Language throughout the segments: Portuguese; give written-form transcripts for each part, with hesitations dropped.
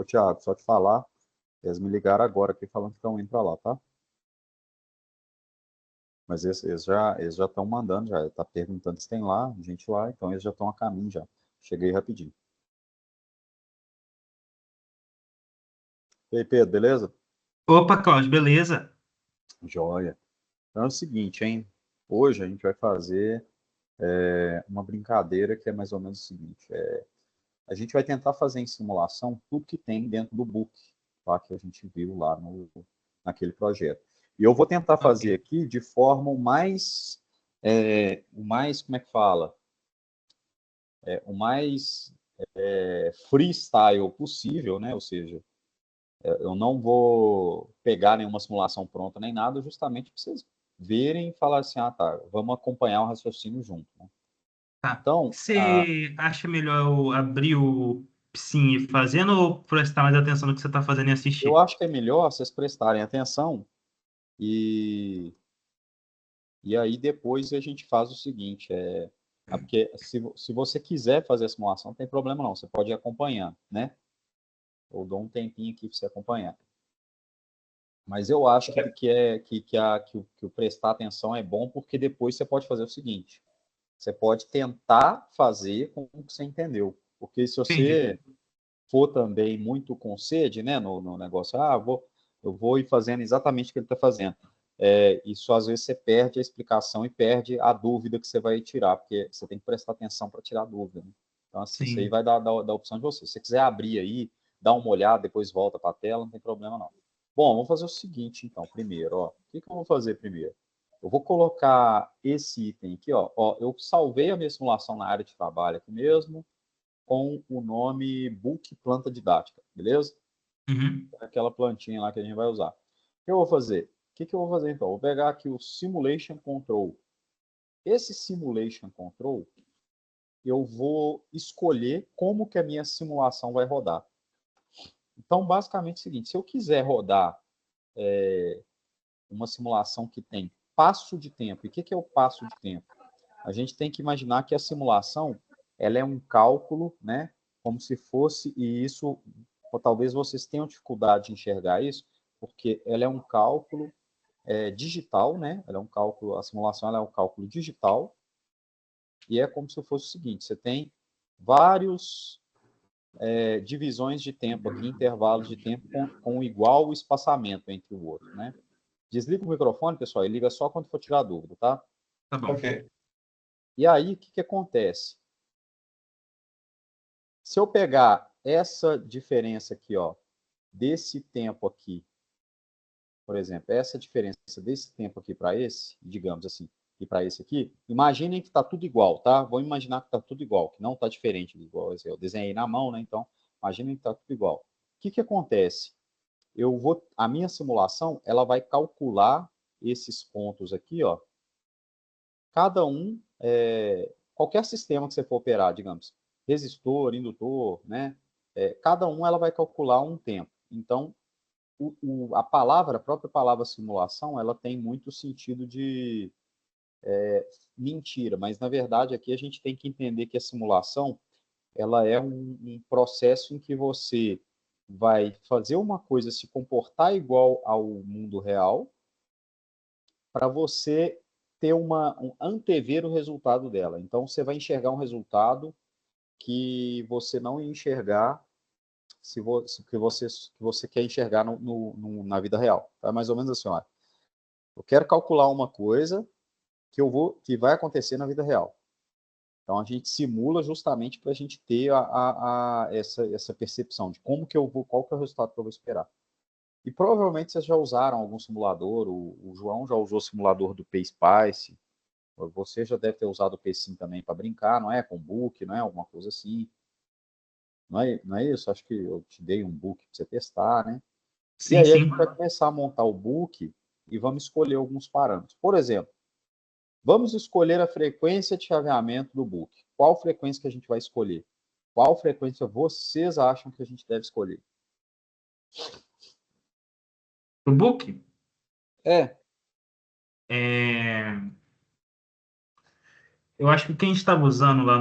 Ô, Thiago, só te falar, eles me ligaram agora aqui falando que estão indo para lá, tá? Mas eles já estão mandando, já. Tá perguntando se tem lá, gente lá, então eles já estão a caminho já. Cheguei rapidinho. E aí, Pedro, beleza? Opa, Cláudio, beleza? Joia. Então é o seguinte, hein? Hoje a gente vai fazer uma brincadeira que é mais ou menos o seguinte. A gente vai tentar fazer em simulação tudo que tem dentro do book, tá? Que a gente viu lá naquele projeto. E eu vou tentar Ok. fazer aqui de forma o mais, como é que fala? O mais freestyle possível, né? Ou seja, eu não vou pegar nenhuma simulação pronta nem nada, justamente para vocês verem e falar assim, ah, tá, vamos acompanhar o raciocínio junto, né? Tá. Então, Você acha melhor eu abrir o Sim e fazendo ou prestar mais atenção no que você está fazendo e eu assistir? acho que é melhor vocês prestarem atenção e E aí depois a gente faz o seguinte, porque se você quiser fazer a simulação, não tem problema não, você pode ir acompanhando, né? Eu dou um tempinho aqui para você acompanhar. Mas eu acho que o prestar atenção é bom, porque depois você pode fazer o seguinte, você pode tentar fazer com o que você entendeu. Porque se Entendi. você for também muito com sede, né, no negócio, eu vou ir fazendo exatamente o que ele está fazendo. Isso às vezes você perde a explicação e perde a dúvida que você vai tirar, porque você tem que prestar atenção para tirar a dúvida, né? Então, assim, isso aí Sim. vai dar opção de você. Se você quiser abrir aí, dar uma olhada, depois volta para a tela, não tem problema não. Bom, vamos fazer o seguinte, então, primeiro, ó. O que eu vou fazer primeiro? Eu vou colocar esse item aqui, ó. Eu salvei a minha simulação na área de trabalho aqui mesmo, com o nome Book Planta Didática, beleza? Uhum. Aquela plantinha lá que a gente vai usar. O que eu vou fazer? O que eu vou fazer então? Vou pegar aqui o Simulation Control. Esse Simulation Control, eu vou escolher como que a minha simulação vai rodar. Então, basicamente é o seguinte, se eu quiser rodar uma simulação que tem passo de tempo, e o que é o passo de tempo? A gente tem que imaginar que a simulação ela é um cálculo, né? Como se fosse, e isso, ou talvez vocês tenham dificuldade de enxergar isso, porque ela é um cálculo digital, né? Ela é um cálculo, a simulação ela é um cálculo digital, e é como se fosse o seguinte: você tem vários divisões de tempo aqui, intervalos de tempo com igual espaçamento entre o outro, né? Desliga o microfone, pessoal, e liga só quando for tirar dúvida, tá? Tá bom. Ok. E aí, o que acontece? Se eu pegar essa diferença aqui, ó, desse tempo aqui, por exemplo, essa diferença desse tempo aqui para esse, digamos assim, e para esse aqui, imaginem que está tudo igual, tá? Vamos imaginar que está tudo igual, que não está diferente, igual eu desenhei na mão, né? Então, imaginem que está tudo igual. O que acontece? A minha simulação, ela vai calcular esses pontos aqui, ó, cada um, qualquer sistema que você for operar, digamos, resistor, indutor, né? Cada um ela vai calcular um tempo. Então, a própria palavra simulação, ela tem muito sentido de mentira, mas na verdade aqui a gente tem que entender que a simulação, ela é um processo em que você vai fazer uma coisa se comportar igual ao mundo real, para você ter antever o resultado dela. Então, você vai enxergar um resultado que você não ia enxergar que você quer enxergar na vida real. É mais ou menos assim, olha, eu quero calcular uma coisa que vai acontecer na vida real. Então, a gente simula justamente para a gente ter essa percepção de qual que é o resultado que eu vou esperar. E provavelmente vocês já usaram algum simulador, o João já usou o simulador do PSpice, você já deve ter usado o P-Sim também para brincar, não é? Com book, não é? Alguma coisa assim. Não é isso? Acho que eu te dei um book para você testar, né? E Sim, aí a sim. gente vai começar a montar o book e vamos escolher alguns parâmetros. Por exemplo, vamos escolher a frequência de chaveamento do book. Qual frequência que a gente vai escolher? Qual frequência vocês acham que a gente deve escolher? O book? É, É... Eu acho que quem estava usando lá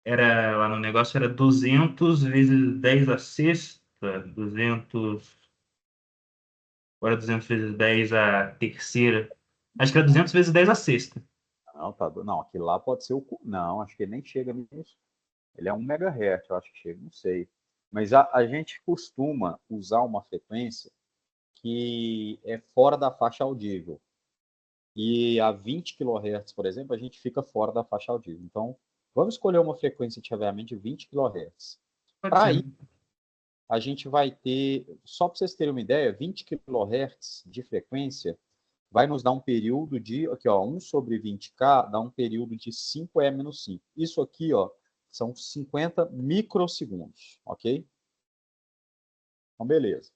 Era, lá no negócio era 200 vezes 10 a sexta, 200, agora 200 vezes 10 a terceira. Acho que era 200 vezes 10 a sexta. Não, tá, não, aquilo lá pode ser o. Não, acho que ele nem chega nisso. Ele é 1 MHz, eu acho que chega, não sei. Mas a gente costuma usar uma frequência que é fora da faixa audível. E a 20 kHz, por exemplo, a gente fica fora da faixa audível. Então, vamos escolher uma frequência de chaveamento de 20 kHz. Pode Para ser. isso, a gente vai ter, só para vocês terem uma ideia, 20 kHz de frequência vai nos dar um período de, aqui ó, 1 sobre 20K dá um período de 5E-5. Isso aqui, ó, são 50 microsegundos, ok? Então, beleza.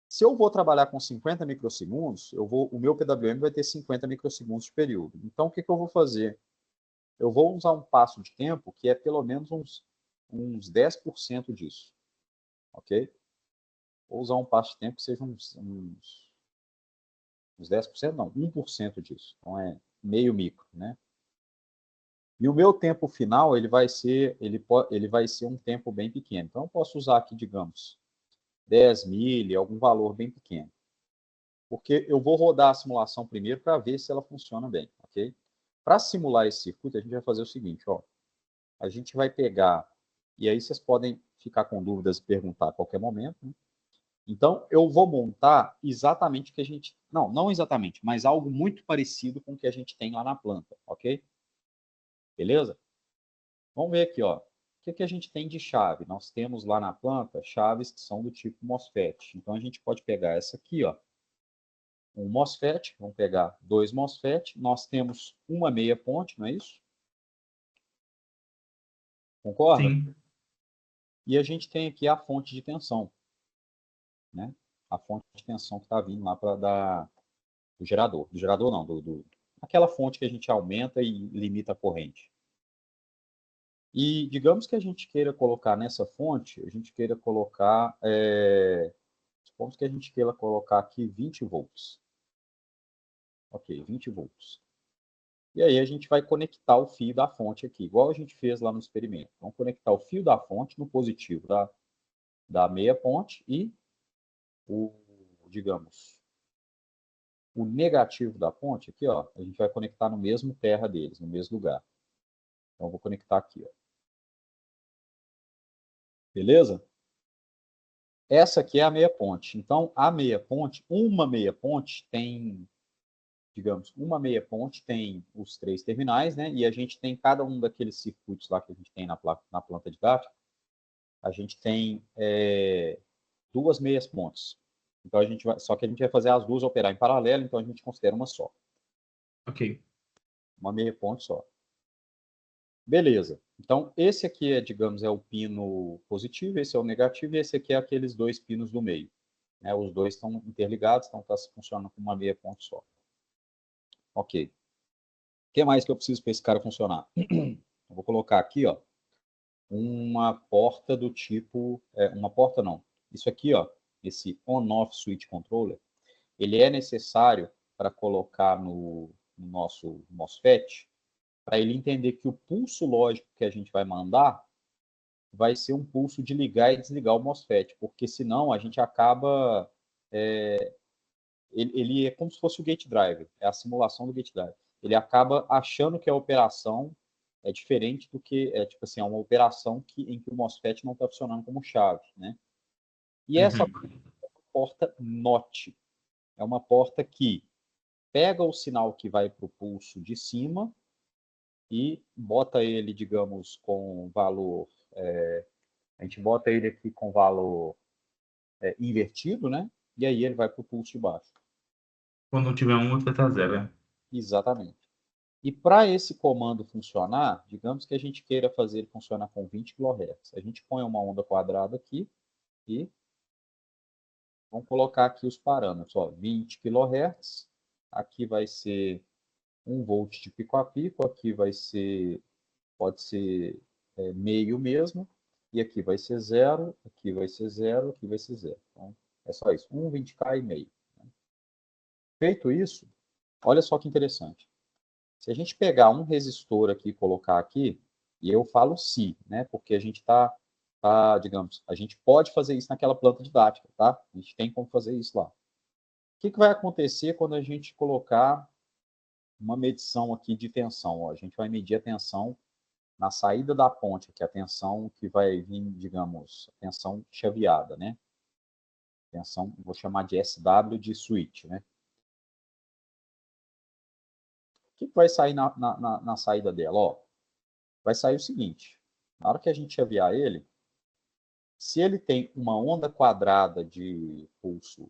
Se eu vou trabalhar com 50 microsegundos, o meu PWM vai ter 50 microsegundos de período. Então, o que eu vou fazer? Eu vou usar um passo de tempo que é pelo menos uns 10% disso, ok? Vou usar um passo de tempo que seja uns 10%, não, 1% disso. Então, é meio micro, né? E o meu tempo final, ele vai ser um tempo bem pequeno. Então, eu posso usar aqui, digamos, 10 mil, algum valor bem pequeno. Porque eu vou rodar a simulação primeiro para ver se ela funciona bem, ok? Para simular esse circuito, a gente vai fazer o seguinte, ó. A gente vai pegar, e aí vocês podem ficar com dúvidas e perguntar a qualquer momento, né? Então, eu vou montar exatamente o que a gente... Não exatamente, mas algo muito parecido com o que a gente tem lá na planta, ok? Beleza? Vamos ver aqui, ó. O que a gente tem de chave? Nós temos lá na planta chaves que são do tipo MOSFET. Então, a gente pode pegar essa aqui, ó. Um MOSFET, vamos pegar 2 MOSFET. Nós temos uma meia ponte, não é isso? Concorda? Sim. E a gente tem aqui a fonte de tensão, né? A fonte de tensão que está vindo lá do gerador. Do gerador não, aquela fonte que a gente aumenta e limita a corrente. E digamos que a gente queira colocar nessa fonte, a gente queira colocar, supomos que a gente queira colocar aqui 20 volts. Ok, 20 volts. E aí a gente vai conectar o fio da fonte aqui, igual a gente fez lá no experimento. Vamos conectar o fio da fonte no positivo da meia ponte e o, digamos, o negativo da ponte aqui, ó, a gente vai conectar no mesmo terra deles, no mesmo lugar. Então, eu vou conectar aqui, ó. Beleza? Essa aqui é a meia ponte. Então, a meia ponte, uma meia ponte tem, digamos, uma meia ponte tem os 3 terminais, né? E a gente tem cada um daqueles circuitos lá que a gente tem na planta didática, a gente tem 2 meias pontes. Então, só que a gente vai fazer as duas operar em paralelo, então a gente considera uma só. Ok. Uma meia ponte só. Beleza. Então, esse aqui é, digamos, é o pino positivo, esse é o negativo, e esse aqui é aqueles 2 pinos do meio. Né? Os dois estão interligados, então está funcionando como uma meia ponte só. Ok. O que mais que eu preciso para esse cara funcionar? Eu vou colocar aqui, ó, uma porta do tipo... uma porta não. Isso aqui, ó, esse on-off switch controller, ele é necessário para colocar no nosso MOSFET, para ele entender que o pulso lógico que a gente vai mandar vai ser um pulso de ligar e desligar o MOSFET, porque senão a gente acaba... ele é como se fosse o gate driver, é a simulação do gate driver. Ele acaba achando que a operação é diferente do que, tipo assim, é uma operação em que o MOSFET não está funcionando como chave, né? E essa Uhum. porta NOT é uma porta que pega o sinal que vai para o pulso de cima e bota ele, digamos, com valor... a gente bota ele aqui com valor invertido, né? E aí ele vai para o pulso de baixo. Quando não tiver um, outro vai estar zero, né? Exatamente. E para esse comando funcionar, digamos que a gente queira fazer ele funcionar com 20 kHz. A gente põe uma onda quadrada aqui e vamos colocar aqui os parâmetros. Ó, 20 kHz, aqui vai ser 1 volt de pico a pico, aqui pode ser meio mesmo, e aqui vai ser 0, aqui vai ser 0, aqui vai ser 0. Então, é só isso, 1, 20K e meio. Feito isso, olha só que interessante. Se a gente pegar um resistor aqui e colocar aqui, E eu falo se, né? Porque a gente digamos, a gente pode fazer isso naquela planta didática, tá? A gente tem como fazer isso lá. O que vai acontecer quando a gente colocar uma medição aqui de tensão? Ó, a gente vai medir a tensão na saída da ponte, que é a tensão que vai vir, digamos, a tensão chaveada, né? Tensão, vou chamar de SW de switch, né? O que vai sair na saída dela? Ó, vai sair o seguinte, na hora que a gente chavear ele, se ele tem uma onda quadrada de pulso,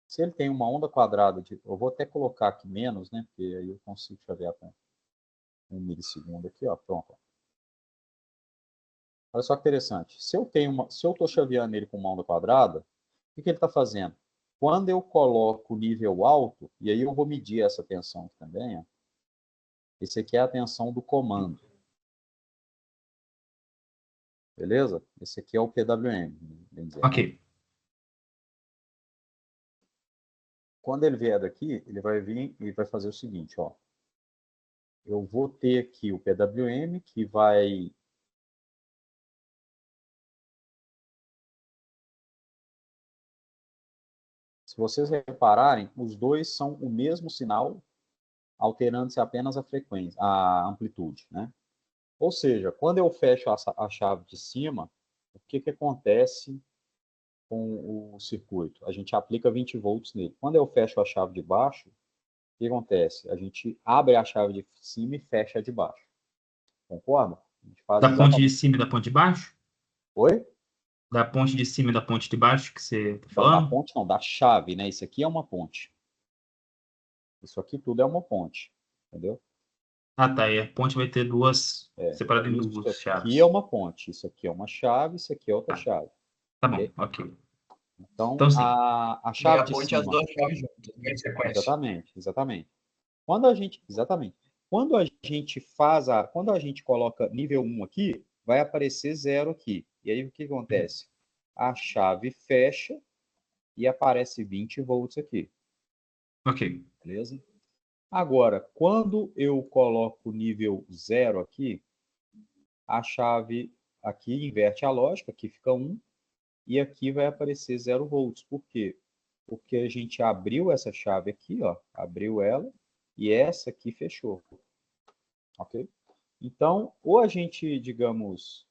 se ele tem uma onda quadrada de... Eu vou até colocar aqui menos, né? Porque aí eu consigo chavear com 1 milissegundo aqui, ó, pronto. Olha só que interessante. Se eu estou chaveando ele com uma onda quadrada, o que ele está fazendo? Quando eu coloco o nível alto, e aí eu vou medir essa tensão aqui também, ó, esse aqui é a tensão do comando. Beleza? Esse aqui é o PWM, bem dizer, Ok. né? Quando ele vier daqui, ele vai vir e vai fazer o seguinte, ó. Eu vou ter aqui o PWM, que vai... Se vocês repararem, os dois são o mesmo sinal, alterando-se apenas a frequência, a amplitude, né? Ou seja, quando eu fecho a chave de cima, o que acontece com o circuito? A gente aplica 20 volts nele. Quando eu fecho a chave de baixo, o que acontece? A gente abre a chave de cima e fecha a de baixo. Concorda? A gente faz Da ponte de exatamente. cima e da ponte de baixo? Oi? Da ponte de cima e da ponte de baixo que você tá Da falando? ponte não, da chave, né? Isso aqui é uma ponte. Isso aqui tudo é uma ponte. Entendeu? Ah, tá. E a ponte vai ter duas, separadas em Isso duas aqui é chaves. uma ponte. Isso aqui é uma chave, isso aqui é outra Tá, chave. tá bom, Ok? ok. Então, Então, sim. a E aí chave a de ponte e as cima. duas chaves juntas, em sequência. Exatamente, exatamente. Exatamente. Quando a gente coloca nível 1 aqui, vai aparecer 0 aqui. E aí o que acontece? A chave fecha e aparece 20 volts aqui. Ok. Beleza? Agora, quando eu coloco nível 0 aqui, a chave aqui inverte a lógica, aqui fica 1, e aqui vai aparecer 0 volts. Por quê? Porque a gente abriu essa chave aqui, ó, abriu ela, e essa aqui fechou. Ok? Então, ou a gente, digamos,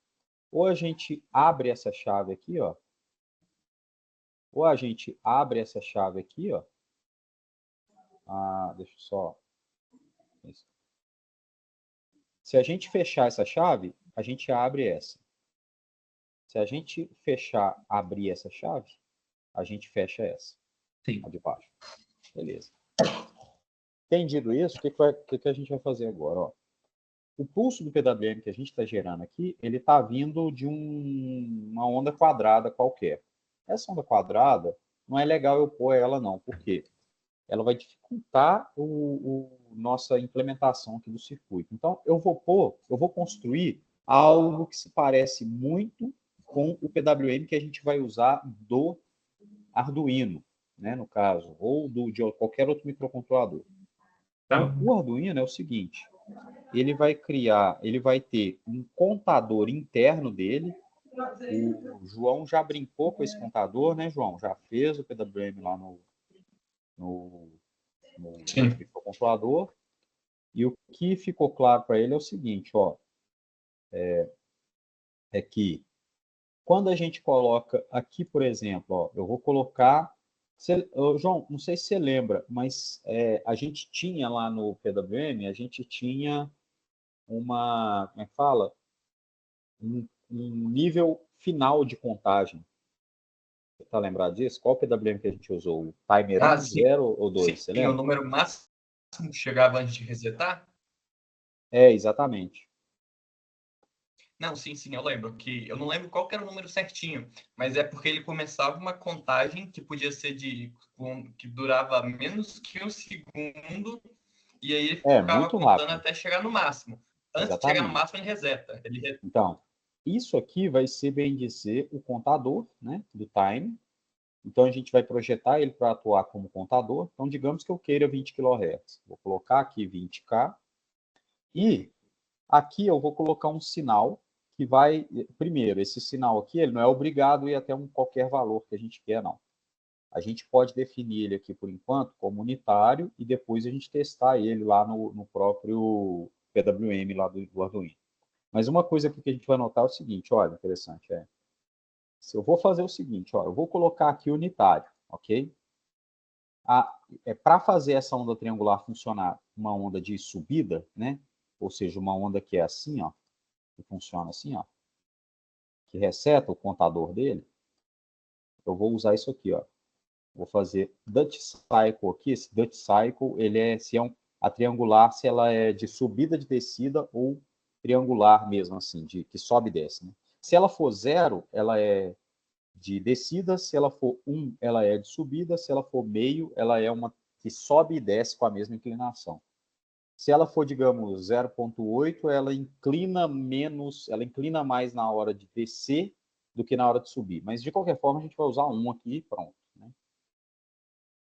ou a gente abre essa chave aqui, ó, ou a gente abre essa chave aqui, ó. Deixa eu só. Isso. Se a gente fechar essa chave, a gente abre essa. Se a gente fechar, abrir essa chave, a gente fecha essa, Sim. a de baixo. Beleza. Entendido isso, o que a gente vai fazer agora? Ó? O pulso do PWM que a gente está gerando aqui, ele está vindo de uma onda quadrada qualquer. Essa onda quadrada, não é legal eu pôr ela não. Por quê? Ela vai dificultar nossa implementação aqui do circuito. Então, eu vou construir algo que se parece muito com o PWM que a gente vai usar do Arduino, né, no caso, ou de qualquer outro microcontrolador. Tá. Então, o Arduino é o seguinte, ele vai ter um contador interno dele. O João já brincou com esse contador, né, João? Já fez o PWM lá no Sim. microcontrolador. E o que ficou claro para ele é o seguinte, ó, é que quando a gente coloca aqui, por exemplo, ó, eu vou colocar... João, não sei se você lembra, mas a gente tinha lá no PWM, a gente tinha como é que fala? Um nível final de contagem. Você está lembrado disso? Qual PWM que a gente usou? O timer 1, Sim. 0 ou 2? Você Sim, o lembra? número máximo que chegava antes de resetar? Exatamente. Não, sim, eu lembro. Que eu não lembro qual que era o número certinho, mas é porque ele começava uma contagem que podia ser que durava menos que um segundo, e aí ele ficava Muito contando rápido. até chegar no máximo. Antes de chegar no Exatamente. máximo, ele reseta. Então, isso aqui vai ser, bem dizer, o contador, né, do time. Então, a gente vai projetar ele para atuar como contador. Então, digamos que eu queira 20 kHz. Vou colocar aqui 20K. E Aqui eu vou colocar um sinal que vai... Primeiro, esse sinal aqui, ele não é obrigado a ir até qualquer valor que a gente quer, não. A gente pode definir ele aqui, por enquanto, como unitário e depois a gente testar ele lá no próprio PWM lá do Arduino. Mas uma coisa aqui que a gente vai notar é o seguinte, olha, interessante, se eu vou fazer o seguinte, ó, eu vou colocar aqui unitário, ok? Para fazer essa onda triangular funcionar, uma onda de subida, né? Ou seja, uma onda que é assim, ó, que funciona assim, ó, que reseta o contador dele, eu vou usar isso aqui, ó. Vou fazer Dutch Cycle aqui. Esse Dutch Cycle, ele é, a triangular, se ela é de subida, de descida, ou triangular mesmo, assim, que sobe e desce, né? Se ela for 0, ela é de descida. Se ela for 1, ela é de subida. Se ela for meio, ela é uma que sobe e desce com a mesma inclinação. Se ela for, digamos, 0,8, ela inclina menos, ela inclina mais na hora de descer do que na hora de subir. Mas, de qualquer forma, a gente vai usar 1 aqui e pronto, né?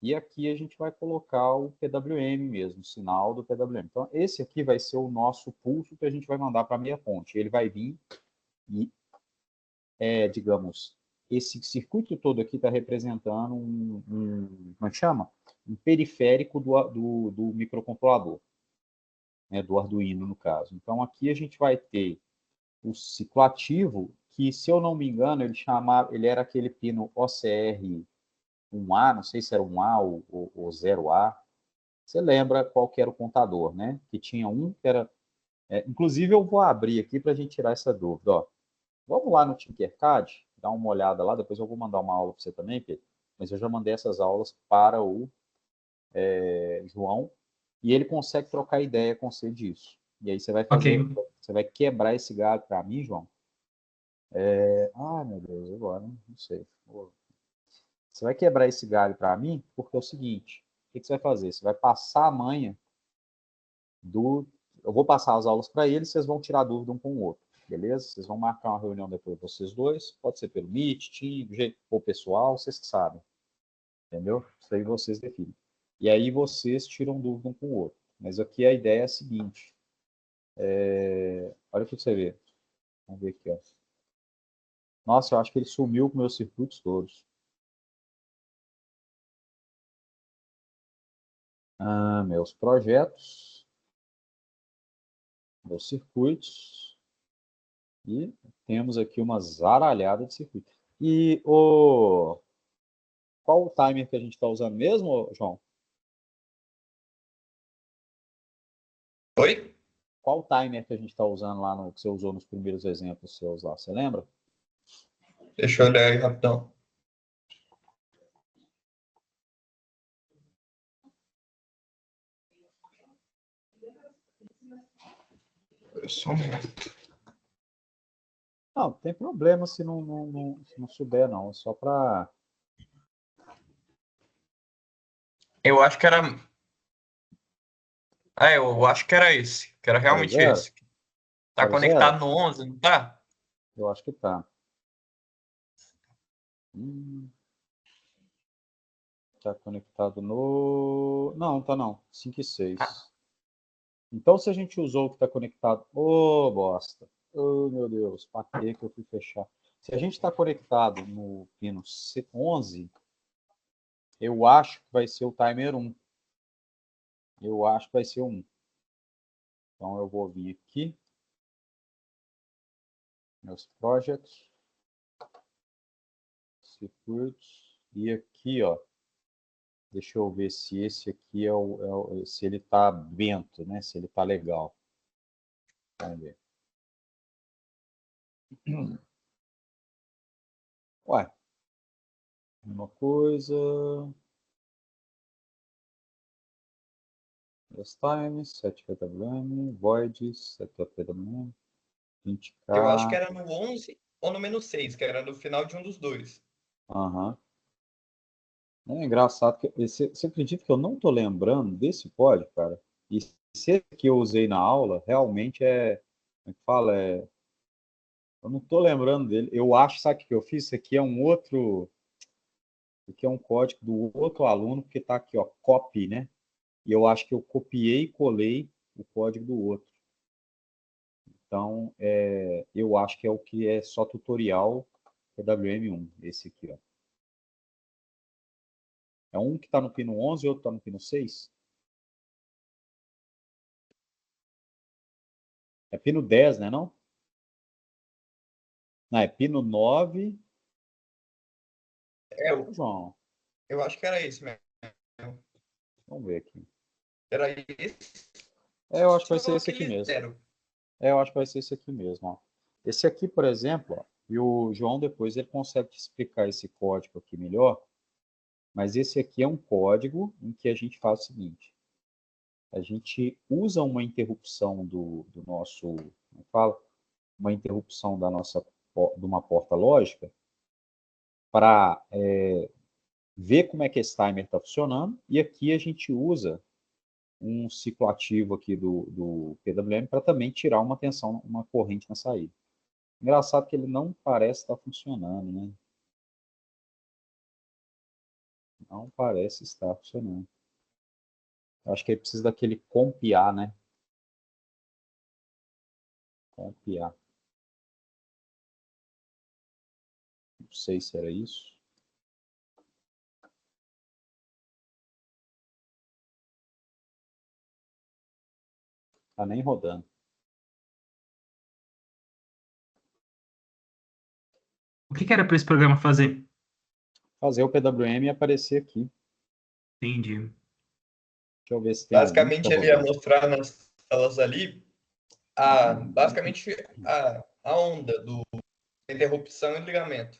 E aqui a gente vai colocar o PWM mesmo, o sinal do PWM. Então, esse aqui vai ser o nosso pulso que a gente vai mandar para a meia ponte. Ele vai vir e, digamos, esse circuito todo aqui está representando como é que chama? Um periférico do microcontrolador, né, do Arduino, no caso. Então, aqui a gente vai ter o ciclo ativo, que, se eu não me engano, ele era aquele pino OCR 1A, não sei se era 1A ou 0A. Você lembra qual que era o contador, né? Que tinha um que era... inclusive, eu vou abrir aqui para a gente tirar essa dúvida. Ó. Vamos lá no Tinkercad, dar uma olhada lá, depois eu vou mandar uma aula para você também, Pedro. Mas eu já mandei essas aulas para o João, e ele consegue trocar ideia com você disso. E aí você vai fazer, Ok. você vai quebrar esse galho para mim, João. Meu Deus, agora, não sei. Você vai quebrar esse galho para mim, porque é o seguinte, o que você vai fazer? Você vai passar a manha eu vou passar as aulas para eles, vocês vão tirar dúvida um com o outro, beleza? Vocês vão marcar uma reunião depois, vocês dois, pode ser pelo Meet, Team, do jeito ou pessoal, vocês que sabem, entendeu? Isso aí vocês definem. E aí vocês tiram dúvida um com o outro. Mas aqui a ideia é a seguinte, olha o que você vê. Vamos ver aqui, ó. Nossa, eu acho que ele sumiu com meus circuitos todos. Meus projetos, meus circuitos, e temos aqui uma zaralhada de circuitos. E qual o timer que a gente está usando mesmo, João? Oi? Qual o timer que a gente está usando lá que você usou nos primeiros exemplos seus lá? Você lembra? Deixa eu olhar aí rapidão. Só um minuto. Não tem problema se não souber, não. É só para... Eu acho que era. Eu acho que era esse. Que era Era realmente zero? esse. Tá Era zero? conectado no 11, não tá? Eu acho que tá. Tá conectado no... Não, tá não. 5 e Ah, 6. Então, se a gente usou o que está conectado... Ô, bosta. Oh, meu Deus. Para que eu fui fechar? Se a gente está conectado no pino 11, eu acho que vai ser o timer 1. Eu acho que vai ser o 1. Então, eu vou vir aqui. Meus projects. Circuits. E aqui, ó. Deixa eu ver se esse aqui se ele está bento, né? Se ele está legal. Vamos ver. Ué. Uma coisa... Yes time, set PWM, void, set PWM, 20K. eu acho que era no 11 ou no menos 6, que era no final de um dos dois. Aham. É engraçado que você acredita que eu não estou lembrando desse código, cara? E esse que eu usei na aula realmente como é que fala? Eu não estou lembrando dele. Eu acho, sabe o que eu fiz? Isso aqui é isso aqui é um código do outro aluno, porque está aqui, ó, copy, né? E eu acho que eu copiei e colei o código do outro. Então, eu acho que é o que é só tutorial PWM1, esse aqui, ó. É um que está no pino 11 e outro está no pino 6? É pino 10, né, não? Não, é pino 9. João, Eu acho que era esse mesmo. vamos ver aqui. Era esse. Eu acho que vai ser Ou esse aqui aquele mesmo. zero. Eu acho que vai ser esse aqui mesmo, ó. Esse aqui, por exemplo, ó, e o João depois ele consegue te explicar esse código aqui melhor, mas esse aqui é um código em que a gente faz o seguinte: a gente usa uma interrupção do nosso, como fala, uma interrupção de uma porta lógica para ver como é que esse timer está funcionando, e aqui a gente usa um ciclo ativo aqui do PWM para também tirar uma tensão, uma corrente na saída. Engraçado que ele não parece estar funcionando, né? Não parece estar funcionando. Acho que ele precisa daquele compiar, né? Compiar. Não sei se era isso. Tá nem rodando. O que era para esse programa fazer? Fazer o PWM e aparecer aqui. Entendi. Deixa eu ver se tem algum que está Basicamente, ele ia rodando. mostrar nas telas ali basicamente a onda do interrupção e ligamento.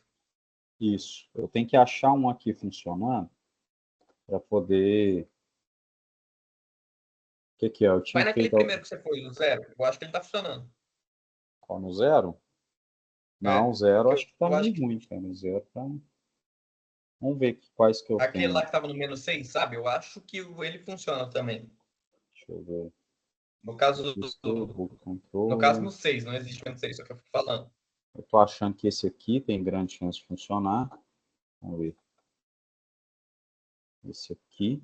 Isso. Eu tenho que achar um aqui funcionando para poder... O que que é? Eu Vai tinha naquele feito primeiro que você foi, o zero. Eu acho que ele tá funcionando. qual, no zero? Não, É, o zero acho que tá eu meio acho que ruim, cara. O zero tá... Vamos ver quais que eu aquele lá tenho. que tava no menos 6, sabe? Eu acho que ele funciona também. Deixa eu ver. No caso, Register, book no caso controller. no 6, não existe menos 6, só que eu fico falando. Eu tô achando que esse aqui tem grande chance de funcionar. Vamos ver. Esse aqui.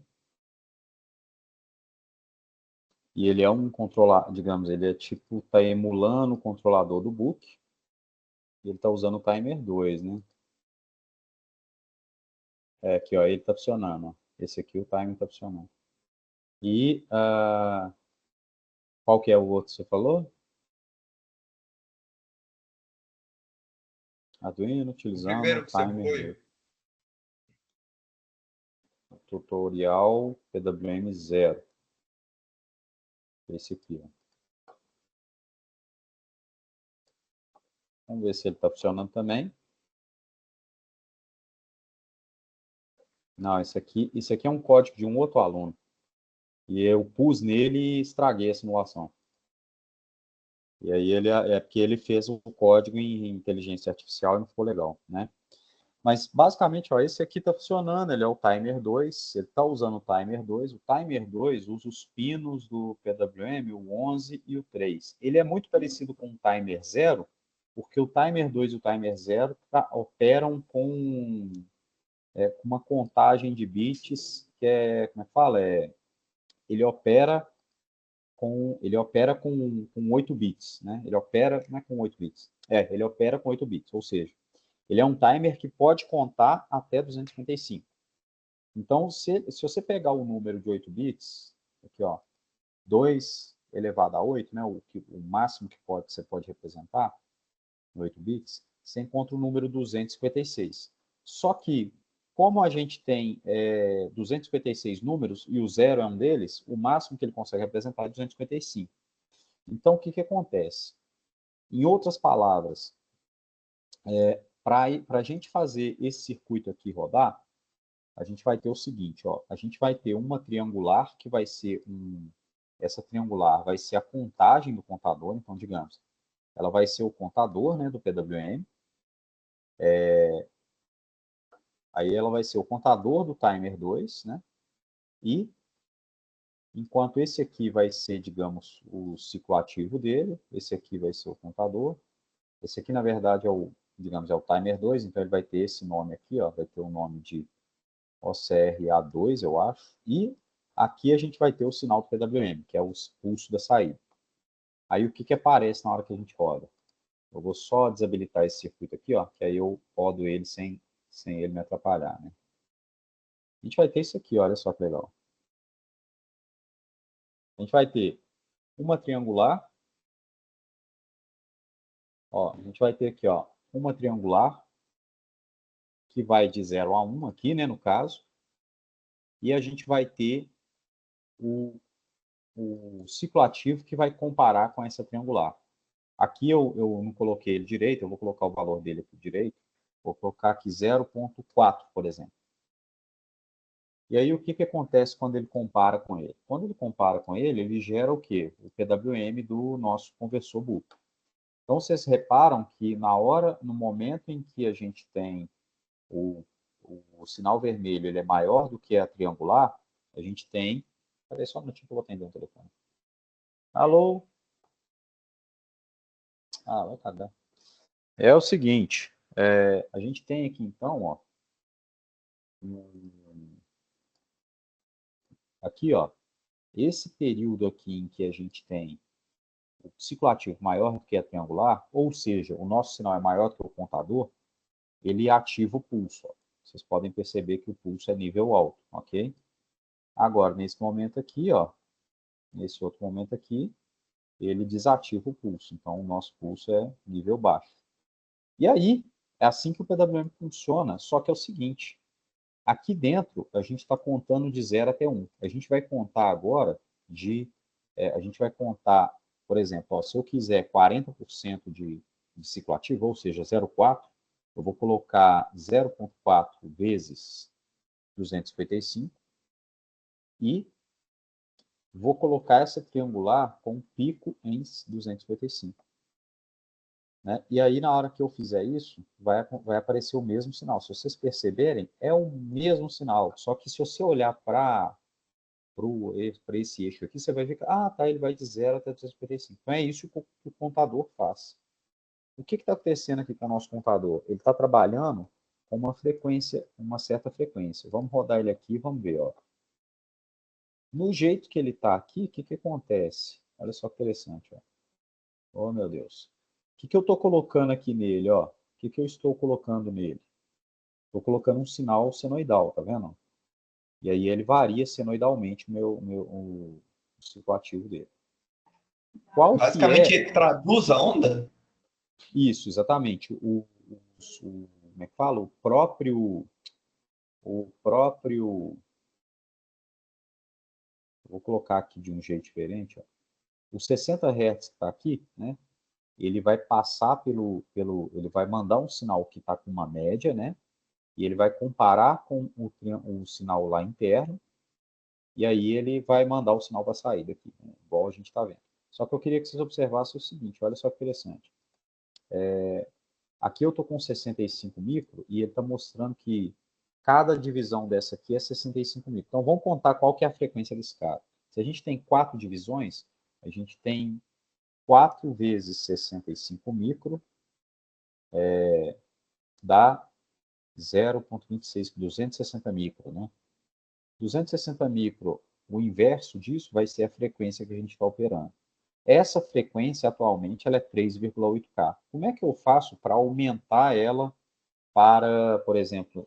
E ele é um controlador, digamos, ele é tipo, tá emulando o controlador do book. E ele tá usando o timer 2, né? É, aqui, ó, ele tá funcionando, ó. Esse aqui, o timer tá funcionando. E qual que é o outro que você falou? Arduino, O utilizando o primeiro que você timer 2. foi, Tutorial PWM 0. Esse aqui, ó. Vamos ver se ele está funcionando também. Não, isso aqui é um código de um outro aluno. E eu pus nele e estraguei a simulação. E aí é porque ele fez o código em inteligência artificial e não ficou legal, né? Mas basicamente, ó, esse aqui está funcionando, ele é o timer 2, ele está usando o timer 2. O timer 2 usa os pinos do PWM, o 11 e o 3. Ele é muito parecido com o timer 0, porque o timer 2 e o timer 0 operam com uma contagem de bits que é, como é que fala? Ele opera com 8 bits, né? Ele opera, não é com 8 bits. Ele opera com 8 bits, ou seja, ele é um timer que pode contar até 255. Então, se você pegar o número de 8 bits, aqui, ó, 2 elevado a 8, né, o máximo que você pode representar, 8 bits, você encontra o número 256. Só que, como a gente tem 256 números e o zero é um deles, o máximo que ele consegue representar é 255. Então, o que, que acontece? Em outras palavras, para a gente fazer esse circuito aqui rodar, a gente vai ter o seguinte, ó, a gente vai ter uma triangular que vai ser essa triangular vai ser a contagem do contador, então, digamos, ela vai ser o contador, né, do PWM, aí ela vai ser o contador do timer 2, né, e enquanto esse aqui vai ser, digamos, o ciclo ativo dele, esse aqui vai ser o contador, esse aqui, na verdade, digamos, é o timer 2, então ele vai ter esse nome aqui, ó, vai ter o nome de OCRA2, eu acho, e aqui a gente vai ter o sinal do PWM, que é o pulso da saída. Aí o que que aparece na hora que a gente roda? Eu vou só desabilitar esse circuito aqui, ó, que aí eu rodo ele sem ele me atrapalhar, né? A gente vai ter isso aqui, olha só que legal. A gente vai ter uma triangular, ó, a gente vai ter aqui, ó, uma triangular, que vai de 0 a 1 aqui, né, no caso, e a gente vai ter o ciclo ativo que vai comparar com essa triangular. Aqui eu não coloquei ele direito, eu vou colocar o valor dele aqui direito, vou colocar aqui 0,4, por exemplo. E aí o que que acontece quando ele compara com ele? Quando ele compara com ele, ele gera o quê? O PWM do nosso conversor BUP. Então vocês reparam que no momento em que a gente tem o sinal vermelho, ele é maior do que a triangular, a gente tem... Peraí só um minutinho que eu vou atender o telefone. Alô? Ah, vai cagar. É o seguinte, a gente tem aqui então, ó, aqui, ó, esse período aqui em que a gente tem o ciclo ativo maior do que a triangular, ou seja, o nosso sinal é maior do que o contador, ele ativa o pulso. Ó. Vocês podem perceber que o pulso é nível alto, ok? Agora, nesse momento aqui, ó, nesse outro momento aqui, ele desativa o pulso. Então, o nosso pulso é nível baixo. E aí, é assim que o PWM funciona, só que é o seguinte, aqui dentro, a gente está contando de 0 até 1. A gente vai contar agora a gente vai contar, por exemplo, ó, se eu quiser 40% de ciclo ativo, ou seja, 0,4, eu vou colocar 0,4 vezes 255 e vou colocar essa triangular com pico em 255. Né? E aí, na hora que eu fizer isso, vai aparecer o mesmo sinal. Se vocês perceberem, é o mesmo sinal. Só que se você olhar para esse eixo aqui, você vai ver que tá, ele vai de 0 até 255. Então, é isso que o contador faz. O que está acontecendo aqui com o nosso contador? Ele está trabalhando com uma certa frequência. Vamos rodar ele aqui e vamos ver. Ó. No jeito que ele está aqui, o que, que acontece? Olha só que interessante. Ó. Oh, meu Deus. O que, que eu estou colocando aqui nele? Ó? O que, que eu estou colocando nele? Estou colocando um sinal senoidal, tá vendo? E aí ele varia senoidalmente o ciclo ativo dele. Qual que é... Basicamente, traduz a onda? Isso, exatamente. Como é que fala? O próprio... Vou colocar aqui de um jeito diferente. Ó. O 60 Hz que está aqui, né? Ele vai passar ele vai mandar um sinal que está com uma média, né? E ele vai comparar com o sinal lá interno, e aí ele vai mandar o sinal para a saída aqui, né? Igual a gente está vendo. Só que eu queria que vocês observassem o seguinte, olha só que interessante. Aqui eu estou com 65 micro e ele está mostrando que cada divisão dessa aqui é 65 micro. Então vamos contar qual que é a frequência desse cara. Se a gente tem 4 divisões, a gente tem 4 vezes 65 micro, dá 0,26, 260 micro, né? 260 micro, o inverso disso vai ser a frequência que a gente está operando. Essa frequência, atualmente, ela é 3,8K. Como é que eu faço para aumentar ela para, por exemplo,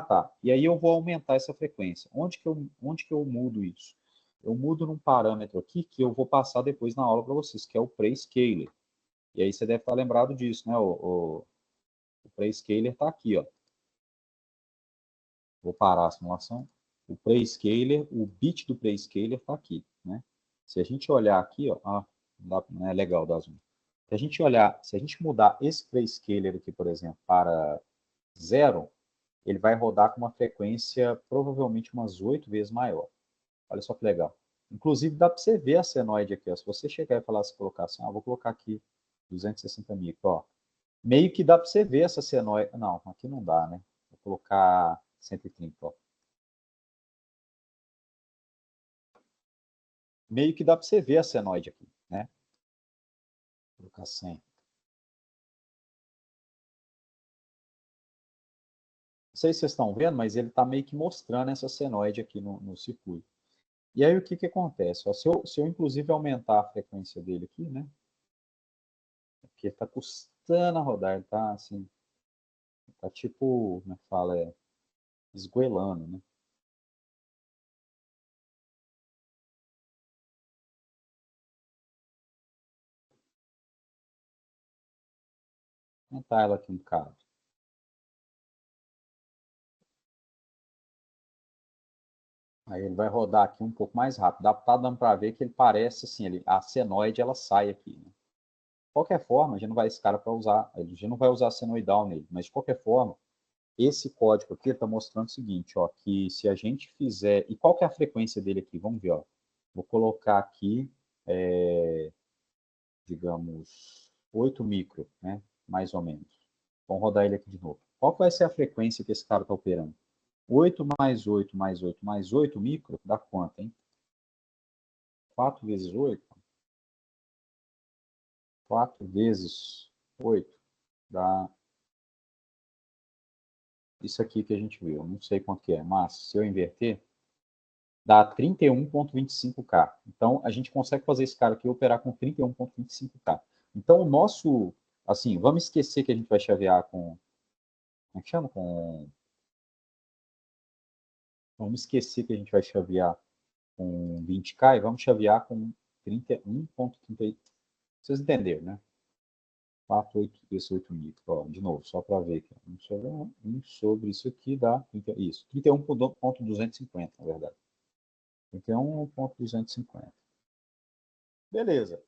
tá, e aí eu vou aumentar essa frequência. Onde que eu mudo isso? Eu mudo num parâmetro aqui que eu vou passar depois na aula para vocês, que é o Prescaler. E aí você deve estar lembrado disso, né? O Prescaler está aqui, ó. Vou parar a simulação. O Prescaler, o bit do Prescaler está aqui, né? Se a gente olhar aqui, ó, não é legal dar zoom. Se a gente mudar esse Prescaler aqui, por exemplo, para 0, ele vai rodar com uma frequência provavelmente umas 8 vezes maior. Olha só que legal. Inclusive, dá para você ver a senoide aqui. Ó. Se você chegar e falar, se colocar assim, vou colocar aqui 260 micro, ó. Meio que dá para você ver essa senoide. Não, aqui não dá, né? Vou colocar 130, ó. Meio que dá para você ver a senoide aqui, né? Vou colocar 100. Não sei se vocês estão vendo, mas ele está meio que mostrando essa senoide aqui no circuito. E aí o que acontece? Ó, se eu inclusive aumentar a frequência dele aqui, né? Porque está custando a rodar, tá assim, tá tipo, como é que fala, esgoelando, né? Vou aumentar ela aqui um bocado. Aí ele vai rodar aqui um pouco mais rápido. Tá dando para ver que ele parece assim, a senoide ela sai aqui, né? De qualquer forma, a gente não vai esse cara para usar, a gente não vai usar senoidal nele, mas de qualquer forma, esse código aqui está mostrando o seguinte, ó, que se a gente fizer, e qual que é a frequência dele aqui? Vamos ver, ó. Vou colocar aqui, digamos, 8 micro, né? Mais ou menos. Vamos rodar ele aqui de novo. Qual que vai ser a frequência que esse cara está operando? 8 mais 8 mais 8 mais 8 micro dá quanto, hein? 4 vezes 8? 4 vezes 8 dá isso aqui que a gente viu. Não sei quanto que é, mas se eu inverter, dá 31,25K. Então, a gente consegue fazer esse cara aqui operar com 31,25K. Então, o nosso, assim, vamos esquecer que a gente vai chavear com, como é que chama? Vamos esquecer que a gente vai chavear com 20K e vamos chavear com 31,30. Vocês entenderam, né? 4, 8 vezes 8 micro. Ó, de novo, só para ver aqui. 1 sobre isso aqui dá isso, 31,250, na verdade. 31,250. Beleza.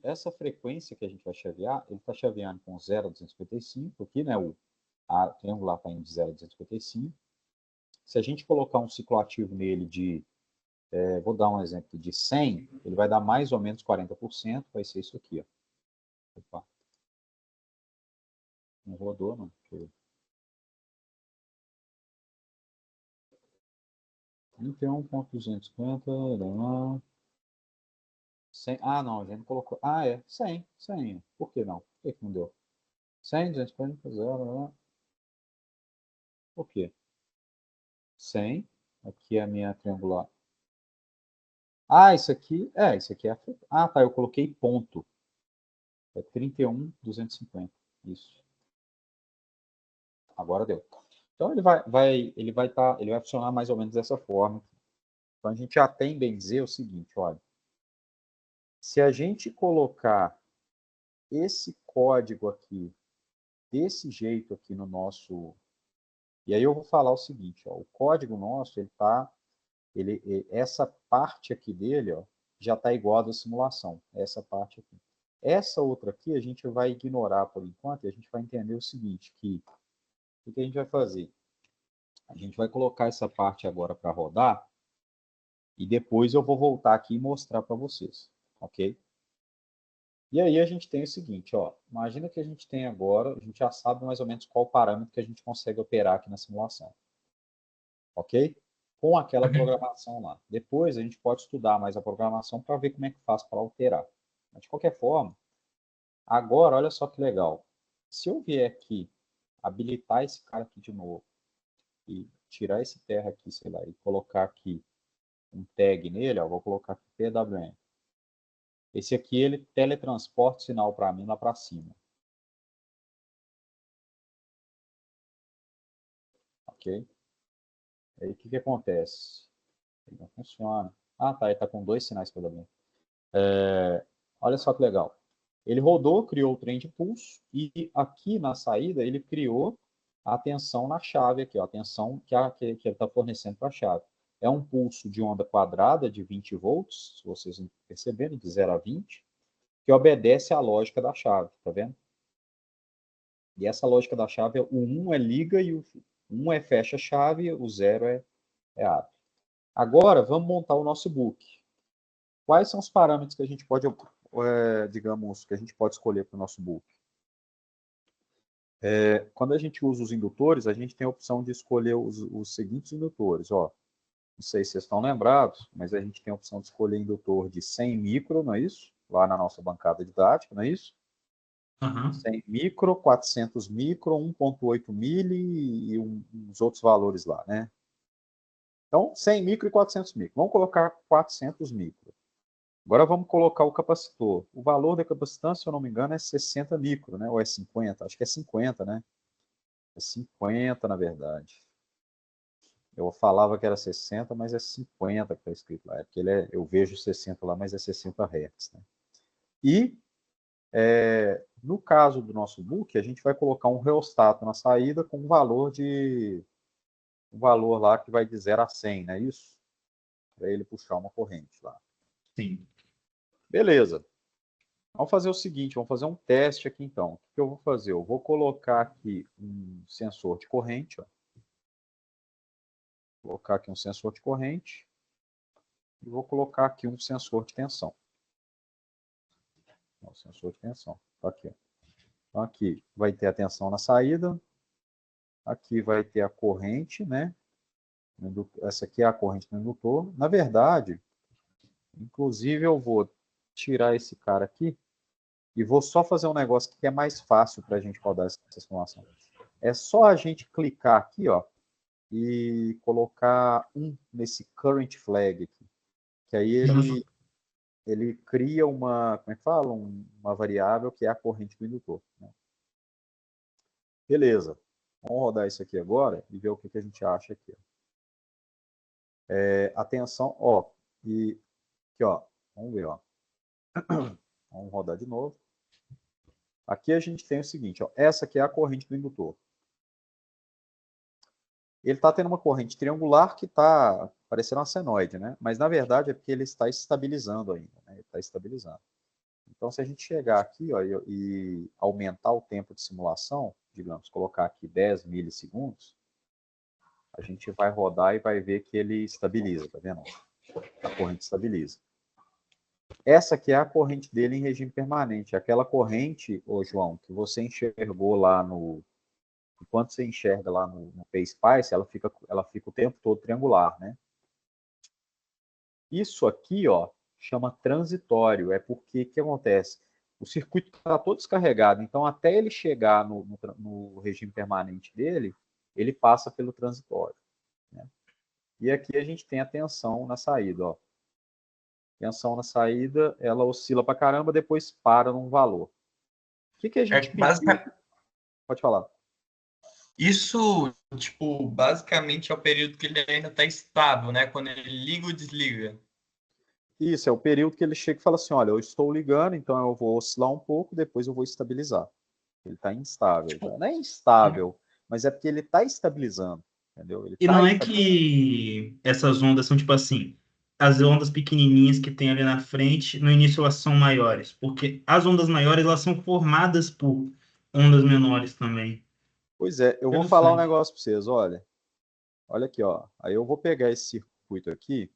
Essa frequência que a gente vai chavear, ele está chaveando com 0,255 aqui, né? A triangular está indo de 0,255. Se a gente colocar um ciclo ativo nele de, vou dar um exemplo de 100, ele vai dar mais ou menos 40%, vai ser isso aqui, ó. Opa. Não rodou, não. 31,250. 100. Ah, não, a gente não colocou. Ah, 100. 100. Por que não? Por que não deu? 100, 240, 0. Por quê? 100. Aqui é a minha triangular. Ah, isso aqui é a... Ah, tá, eu coloquei ponto. É 31,250. Isso. Agora deu. Então ele vai funcionar mais ou menos dessa forma. Então a gente já tem bem dizer o seguinte, olha, se a gente colocar esse código aqui desse jeito aqui no nosso, e aí eu vou falar o seguinte, ó, o código nosso essa parte aqui dele, ó, já está igual à da simulação, essa parte aqui. Essa outra aqui a gente vai ignorar por enquanto e a gente vai entender o seguinte, que o que a gente vai fazer? A gente vai colocar essa parte agora para rodar e depois eu vou voltar aqui e mostrar para vocês, ok? E aí a gente tem o seguinte, ó, imagina que a gente tem agora, a gente já sabe mais ou menos qual parâmetro que a gente consegue operar aqui na simulação, ok? Com aquela programação lá. Depois a gente pode estudar mais a programação para ver como é que faz para alterar. Mas, de qualquer forma, agora olha só que legal. Se eu vier aqui, habilitar esse cara aqui de novo e tirar esse terra aqui, sei lá, e colocar aqui um tag nele, ó, vou colocar aqui PWM. Esse aqui ele teletransporta o sinal para mim lá para cima. Ok? Aí o que acontece? Ele não funciona. Ah, tá, ele está com 2 sinais PWM. Olha só que legal. Ele rodou, criou o trem de pulso e aqui na saída ele criou a tensão na chave aqui, ó, a tensão que ele está fornecendo para a chave. É um pulso de onda quadrada de 20 volts, se vocês perceberem, de 0 a 20, que obedece à lógica da chave, tá vendo? E essa lógica da chave, o 1 é liga e o 1 é fecha a chave, o 0 é abre. Agora, vamos montar o nosso book. Quais são os parâmetros que a gente pode, digamos, que a gente pode escolher para o nosso book? Quando a gente usa os indutores, a gente tem a opção de escolher os seguintes indutores. Ó, não sei se vocês estão lembrados, mas a gente tem a opção de escolher indutor de 100 micro, não é isso? Lá na nossa bancada didática, não é isso? 100 micro, 400 micro, 1,8 mili e uns outros valores lá, né? Então, 100 micro e 400 micro. Vamos colocar 400 micro. Agora vamos colocar o capacitor. O valor da capacitância, se eu não me engano, é 60 micro, né? Ou é 50? Acho que é 50, né? É 50, na verdade. Eu falava que era 60, mas é 50 que está escrito lá. É porque eu vejo 60 lá, mas é 60 Hz, né? E, no caso do nosso book, a gente vai colocar um reostato na saída com um valor lá que vai de 0 a 100, não é isso? Para ele puxar uma corrente lá. Sim. Beleza. Vamos fazer o seguinte, vamos fazer um teste aqui então. O que eu vou fazer? Eu vou colocar aqui um sensor de corrente, ó. Vou colocar aqui um sensor de corrente e vou colocar aqui um sensor de tensão. O sensor de tensão. Aqui, ó. Então aqui vai ter a tensão na saída, aqui vai ter a corrente, né? Essa aqui é a corrente do indutor. Na verdade, inclusive eu vou tirar esse cara aqui e vou só fazer um negócio que é mais fácil para a gente rodar essa simulação. É só a gente clicar aqui, ó, e colocar nesse current flag aqui, que aí ele cria uma, como é que fala? Uma variável que é a corrente do indutor, né? Beleza. Vamos rodar isso aqui agora e ver o que a gente acha aqui. Atenção, ó, e aqui, ó, vamos ver, ó. Vamos rodar de novo. Aqui a gente tem o seguinte, ó, essa aqui é a corrente do indutor. Ele está tendo uma corrente triangular que está parecendo uma senoide, né? Mas na verdade é porque ele está estabilizando ainda, né? Ele está estabilizando. Então, se a gente chegar aqui, ó, e aumentar o tempo de simulação, digamos, colocar aqui 10 milissegundos, a gente vai rodar e vai ver que ele estabiliza, tá vendo? A corrente estabiliza. Essa aqui é a corrente dele em regime permanente. Aquela corrente, ô João, que você enxergou lá no... Enquanto você enxerga lá no PSpice, ela fica o tempo todo triangular, né? Isso aqui, ó, chama transitório. É porque, o que acontece? O circuito está todo descarregado, então até ele chegar no regime permanente dele, ele passa pelo transitório, né? E aqui a gente tem a tensão na saída, ó. Tensão na saída, ela oscila pra caramba, depois para num valor. O que a gente pediu? Pode falar. Isso, tipo, basicamente é o período que ele ainda está estável, né? Quando ele liga ou desliga. Isso, é o período que ele chega e fala assim, olha, eu estou ligando, então eu vou oscilar um pouco, depois eu vou estabilizar. Ele está instável. Tipo, Não é instável, mas é porque ele está estabilizando, entendeu? Ele e está não é estabilizando. que essas ondas são tipo assim, as ondas pequenininhas que tem ali na frente, no início elas são maiores, porque as ondas maiores elas são formadas por ondas menores também. Pois é, eu vou falar um Interessante. negócio para vocês, olha. Olha aqui, ó. Aí eu vou pegar esse circuito aqui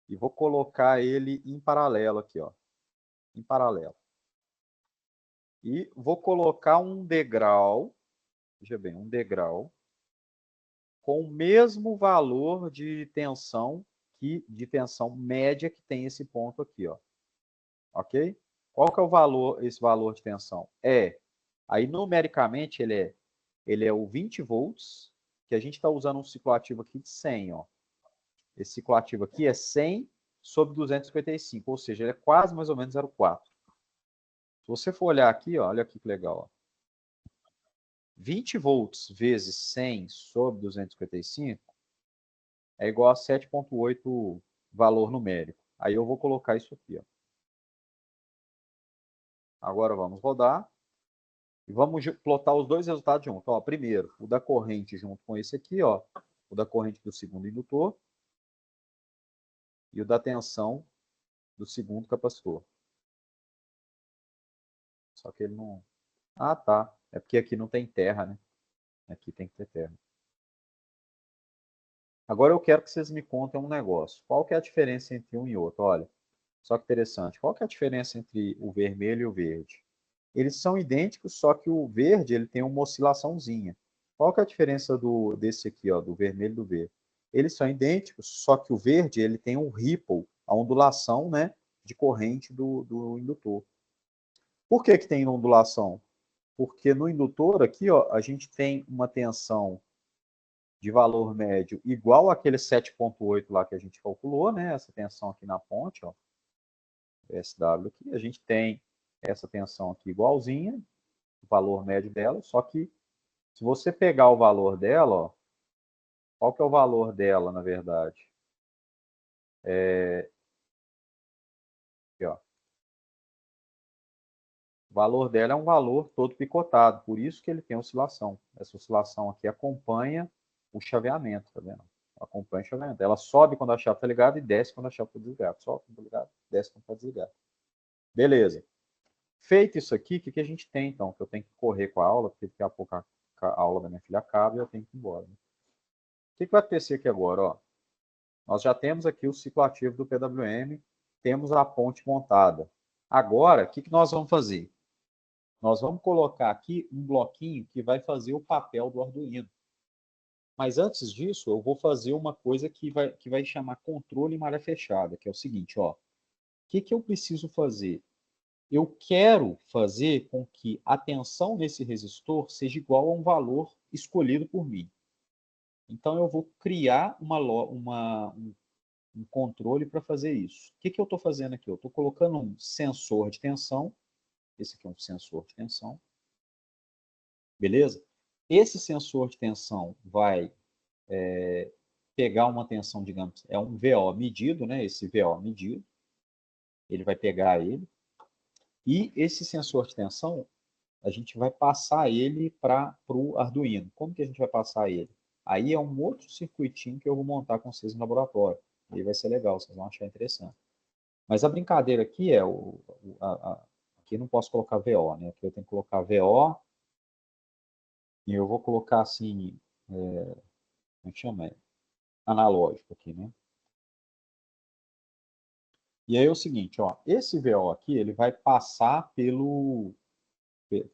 e vou colocar ele em paralelo aqui, ó. Em paralelo. E vou colocar um degrau, veja bem, um degrau com o mesmo valor de tensão média que tem esse ponto aqui, ó. Ok? Qual que é o valor, esse valor de tensão? Aí numericamente ele é o 20 volts, que a gente está usando um ciclo ativo aqui de 100, ó. Esse ciclo ativo aqui é 100 sobre 255, ou seja, ele é quase mais ou menos 0,4. Se você for olhar aqui, ó, olha aqui que legal, ó. 20 volts vezes 100 sobre 255 é igual a 7,8 valor numérico. Aí eu vou colocar isso aqui, ó. Agora vamos rodar e vamos plotar os dois resultados juntos. Ó, primeiro, o da corrente junto com esse aqui, ó, o da corrente do segundo indutor e o da tensão do segundo capacitor. Só que ele não... Ah, tá. É porque aqui não tem terra, né? Aqui tem que ter terra. Agora eu quero que vocês me contem um negócio. Qual que é a diferença entre um e outro? Olha, só que interessante. Qual que é a diferença entre o vermelho e o verde? Eles são idênticos, só que o verde ele tem uma oscilaçãozinha. Qual que é a diferença desse aqui, ó, do vermelho e do verde? Eles são idênticos, só que o verde ele tem um ripple, a ondulação, né, de corrente do indutor. Por que tem ondulação? Porque no indutor aqui, ó, a gente tem uma tensão de valor médio igual àquele 7,8 lá que a gente calculou, né? Essa tensão aqui na ponte, ó, SW aqui, a gente tem essa tensão aqui igualzinha, o valor médio dela, só que se você pegar o valor dela, ó, qual que é o valor dela, na verdade? Aqui, ó. O valor dela é um valor todo picotado, por isso que ele tem oscilação. Essa oscilação aqui acompanha o chaveamento, tá vendo? Acompanha o chaveamento. Ela sobe quando a chave está ligada e desce quando a chave está desligada. Sobe quando está ligada, desce quando está desligada. Beleza. Feito isso aqui, o que a gente tem, então? Que eu tenho que correr com a aula, porque daqui a pouco a aula da minha filha acaba e eu tenho que ir embora. O que vai acontecer aqui agora? Ó? Nós já temos aqui o ciclo ativo do PWM, temos a ponte montada. Agora, o que nós vamos fazer? Nós vamos colocar aqui um bloquinho que vai fazer o papel do Arduino. Mas antes disso, eu vou fazer uma coisa que vai chamar controle em malha fechada, que é o seguinte, ó. O que eu preciso fazer? Eu quero fazer com que a tensão nesse resistor seja igual a um valor escolhido por mim. Então, eu vou criar um controle para fazer isso. O que eu estou fazendo aqui? Eu estou colocando um sensor de tensão. Esse aqui é um sensor de tensão. Beleza? Esse sensor de tensão vai pegar uma tensão, digamos, é um VO medido, né? Esse VO medido. Ele vai pegar ele. E esse sensor de tensão, a gente vai passar ele para o Arduino. Como que a gente vai passar ele? Aí é um outro circuitinho que eu vou montar com vocês no laboratório. Aí vai ser legal, vocês vão achar interessante. Mas a brincadeira aqui é, aqui eu não posso colocar VO, né? Aqui eu tenho que colocar VO, e eu vou colocar assim, como é que chama? Analógico aqui, né? E aí é o seguinte, ó, esse VO aqui, ele vai passar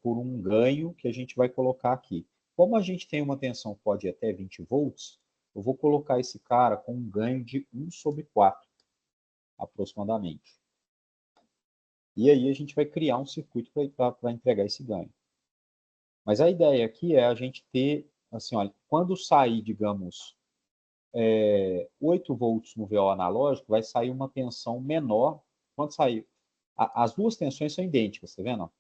por um ganho que a gente vai colocar aqui. Como a gente tem uma tensão que pode ir até 20 volts, eu vou colocar esse cara com um ganho de 1/4, aproximadamente. E aí a gente vai criar um circuito para entregar esse ganho. Mas a ideia aqui é a gente ter, assim, olha, quando sair, digamos, 8 volts no VO analógico, vai sair uma tensão menor. Quando sair, as duas tensões são idênticas, tá vendo?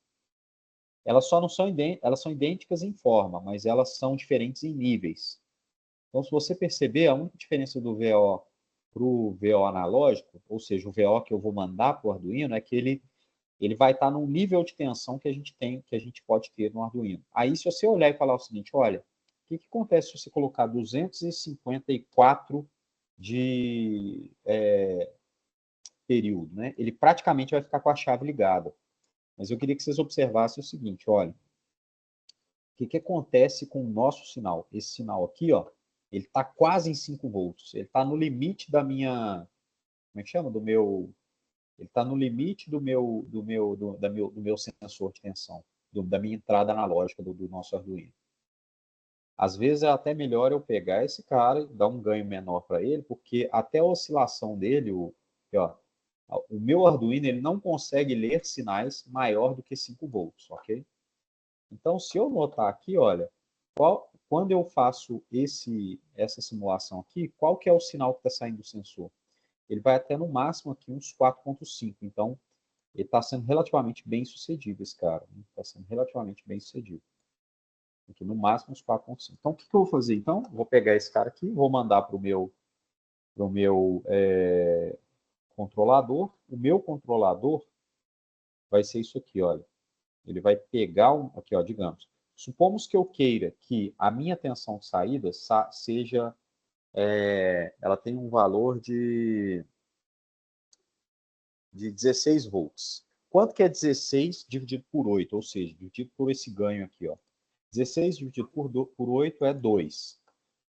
Elas só não são idênticas, elas são idênticas em forma, mas elas são diferentes em níveis. Então, se você perceber, a única diferença do VO para o VO analógico, ou seja, o VO que eu vou mandar para o Arduino, é que ele vai estar num nível de tensão que a gente tem, que a gente pode ter no Arduino. Aí, se você olhar e falar o seguinte, olha, o que acontece se você colocar 254 de período, né? Ele praticamente vai ficar com a chave ligada. Mas eu queria que vocês observassem o seguinte, olha, o que acontece com o nosso sinal? Esse sinal aqui, ó, ele está quase em 5 volts. Ele está no limite da minha, como é que chama? Ele está no limite do meu sensor de tensão, da minha entrada analógica do nosso Arduino. Às vezes é até melhor eu pegar esse cara e dar um ganho menor para ele, porque até a oscilação dele, ó, o meu Arduino ele não consegue ler sinais maior do que 5 volts, ok? Então, se eu notar aqui, olha, quando eu faço essa simulação aqui, qual que é o sinal que está saindo do sensor? Ele vai até no máximo aqui uns 4,5. Então, ele está sendo relativamente bem sucedido, esse cara. Está sendo relativamente bem sucedido. Aqui no máximo uns 4,5. Então, o que eu vou fazer? Então, vou pegar esse cara aqui, vou mandar para o meu controlador. O meu controlador vai ser isso aqui, olha. Ele vai pegar, aqui, ó, digamos, supomos que eu queira que a minha tensão de saída seja, ela tem um valor de 16 volts. Quanto que é 16 dividido por 8? Ou seja, dividido por esse ganho aqui, ó. 16 dividido por 8 é 2.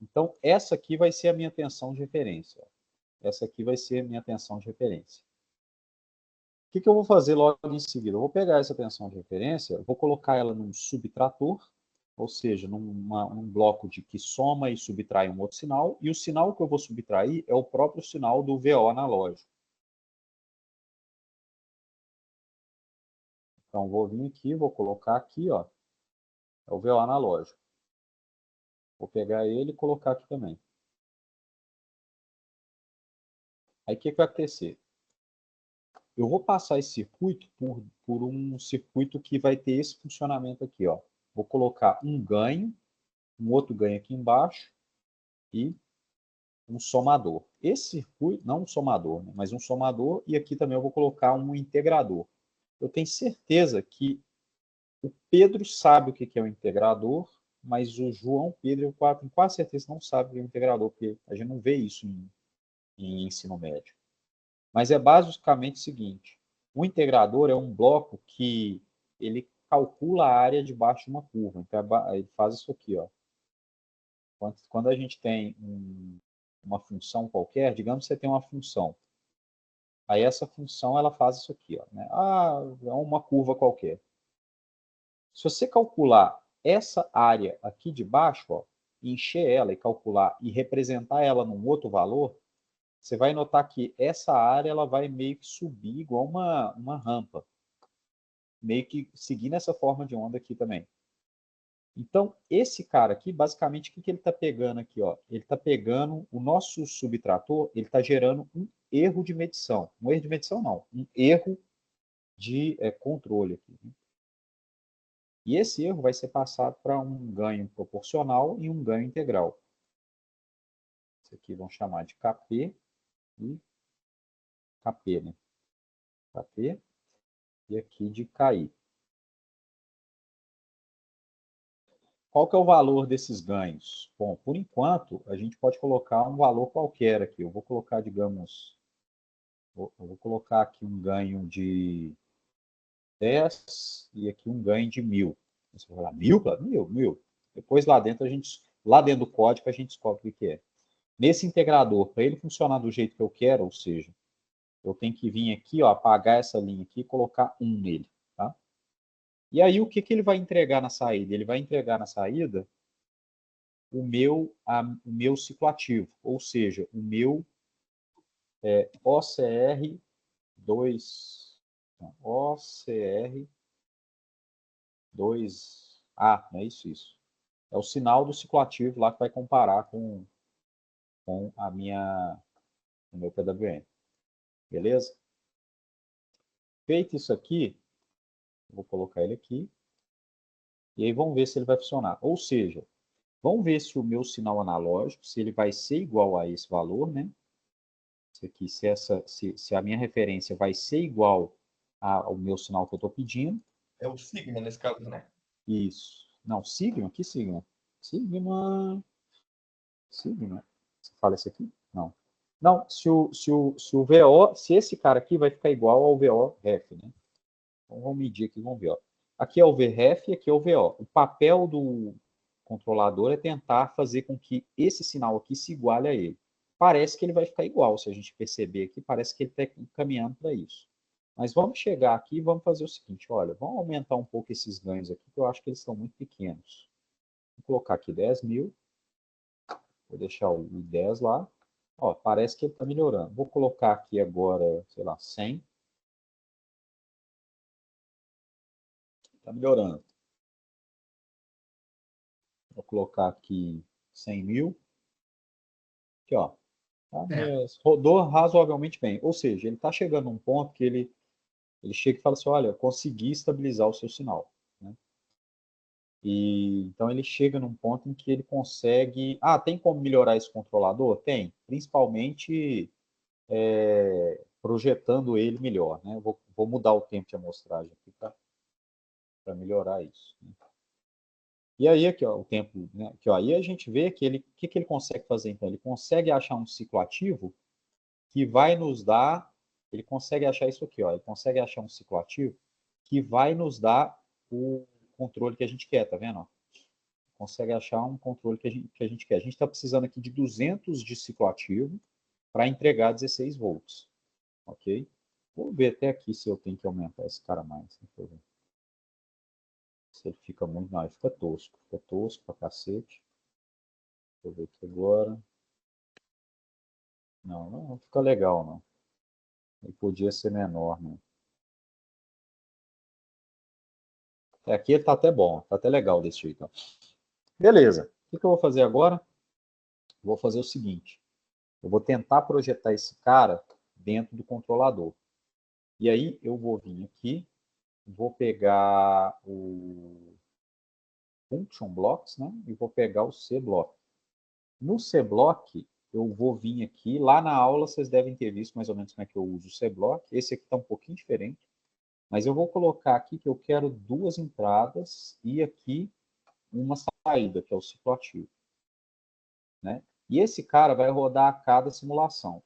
Então, essa aqui vai ser a minha tensão de referência. Ó. Essa aqui vai ser a minha tensão de referência. O que eu vou fazer logo em seguida? Eu vou pegar essa tensão de referência, vou colocar ela num subtrator, ou seja, num bloco que soma e subtrai um outro sinal, e o sinal que eu vou subtrair é o próprio sinal do VO analógico. Então, vou vir aqui, vou colocar aqui, ó, é o VO analógico. Vou pegar ele e colocar aqui também. Aí o que vai acontecer? Eu vou passar esse circuito por um circuito que vai ter esse funcionamento aqui, ó. Vou colocar um ganho, um outro ganho aqui embaixo e um somador. Esse circuito, não um somador, né, mas um somador, e aqui também eu vou colocar um integrador. Eu tenho certeza que o Pedro sabe o que é um integrador, mas o João Pedro, eu tenho quase certeza que não sabe o que é um integrador, porque a gente não vê isso em ensino médio. Mas é basicamente o seguinte: o integrador é um bloco que ele calcula a área debaixo de uma curva. Então, ele faz isso aqui, ó. Quando a gente tem uma função qualquer, digamos que você tem uma função. Aí essa função ela faz isso aqui, ó, né? Ah, é uma curva qualquer. Se você calcular essa área aqui de baixo, ó, encher ela e calcular e representar ela num outro valor, você vai notar que essa área ela vai meio que subir igual uma rampa. Meio que seguindo essa forma de onda aqui também. Então, esse cara aqui, basicamente, o que ele está pegando aqui? Ó? Ele está pegando o nosso subtrator, ele está gerando um erro de medição. Um erro de medição, não. Um erro de controle aqui. Né? E esse erro vai ser passado para um ganho proporcional e um ganho integral. Isso aqui vão chamar de KP e KP, né? KP e aqui de KI. Qual que é o valor desses ganhos? Bom, por enquanto, a gente pode colocar um valor qualquer aqui. Eu vou colocar, digamos, eu vou colocar aqui um ganho de 10 e aqui um ganho de 1000. Você vai falar, 1000? 1000. Depois lá dentro do código, a gente descobre o que é. Nesse integrador, para ele funcionar do jeito que eu quero, ou seja, eu tenho que vir aqui, ó, apagar essa linha aqui e colocar 1 nele. Tá? E aí, o que ele vai entregar na saída? Ele vai entregar na saída o meu ciclo ativo, ou seja, o meu OCR 2, OCR 2A, não é isso? É o sinal do ciclo ativo lá que vai comparar com o meu PWM. Beleza? Feito isso aqui, vou colocar ele aqui, e aí vamos ver se ele vai funcionar. Ou seja, vamos ver se o meu sinal analógico, se ele vai ser igual a esse valor, né? Isso aqui, se a minha referência vai ser igual ao meu sinal que eu estou pedindo. É o sigma nesse caso, né? Isso. Não, sigma? Que sigma? Sigma. Sigma. Você fala isso aqui? Não. Não, se o VO, se esse cara aqui vai ficar igual ao VO ref, né? Então vamos medir aqui, vamos ver. Ó. Aqui é o VREF e aqui é o VO. O papel do controlador é tentar fazer com que esse sinal aqui se iguale a ele. Parece que ele vai ficar igual, se a gente perceber aqui, parece que ele está caminhando para isso. Mas vamos chegar aqui e vamos fazer o seguinte, olha, vamos aumentar um pouco esses ganhos aqui, que eu acho que eles estão muito pequenos. Vou colocar aqui 10.000, vou deixar o 10 lá. Ó, parece que ele está melhorando. Vou colocar aqui agora, sei lá, 100. Está melhorando. Vou colocar aqui 100.000. Aqui, ó. Tá, rodou razoavelmente bem. Ou seja, ele está chegando num ponto que ele chega e fala assim, olha, consegui estabilizar o seu sinal. Né? E, então ele chega num ponto em que ele consegue... Ah, tem como melhorar esse controlador? Tem. Principalmente projetando ele melhor. Né? Eu vou mudar o tempo de amostragem aqui para melhorar isso. Né? E aí, aqui, ó, o tempo, né? Aqui, ó, aí a gente vê que o que ele consegue fazer, então? Ele consegue achar um ciclo ativo que vai nos dar, ele consegue achar isso aqui, ó, ele consegue achar um ciclo ativo que vai nos dar o controle que a gente quer, tá vendo? Consegue achar um controle que a gente quer. A gente está precisando aqui de 200 de ciclo ativo para entregar 16 volts, ok? Vou ver até aqui se eu tenho que aumentar esse cara mais. Deixa eu ver. Se ele fica muito... Não, ele fica tosco pra cacete. Deixa eu ver aqui agora. Não fica legal, não. Ele podia ser menor, né? Aqui ele tá até bom, tá até legal desse jeito. Ó. Beleza. que eu vou fazer agora? Vou fazer o seguinte. Eu vou tentar projetar esse cara dentro do controlador. E aí eu vou vir aqui, vou pegar o function blocks, né? E vou pegar o cblock. No cblock, eu vou vir aqui, lá na aula vocês devem ter visto mais ou menos como é que eu uso o cblock. Esse aqui está um pouquinho diferente, mas eu vou colocar aqui que eu quero 2 entradas e aqui uma saída, que é o ciclo ativo, né? E esse cara vai rodar a cada simulação.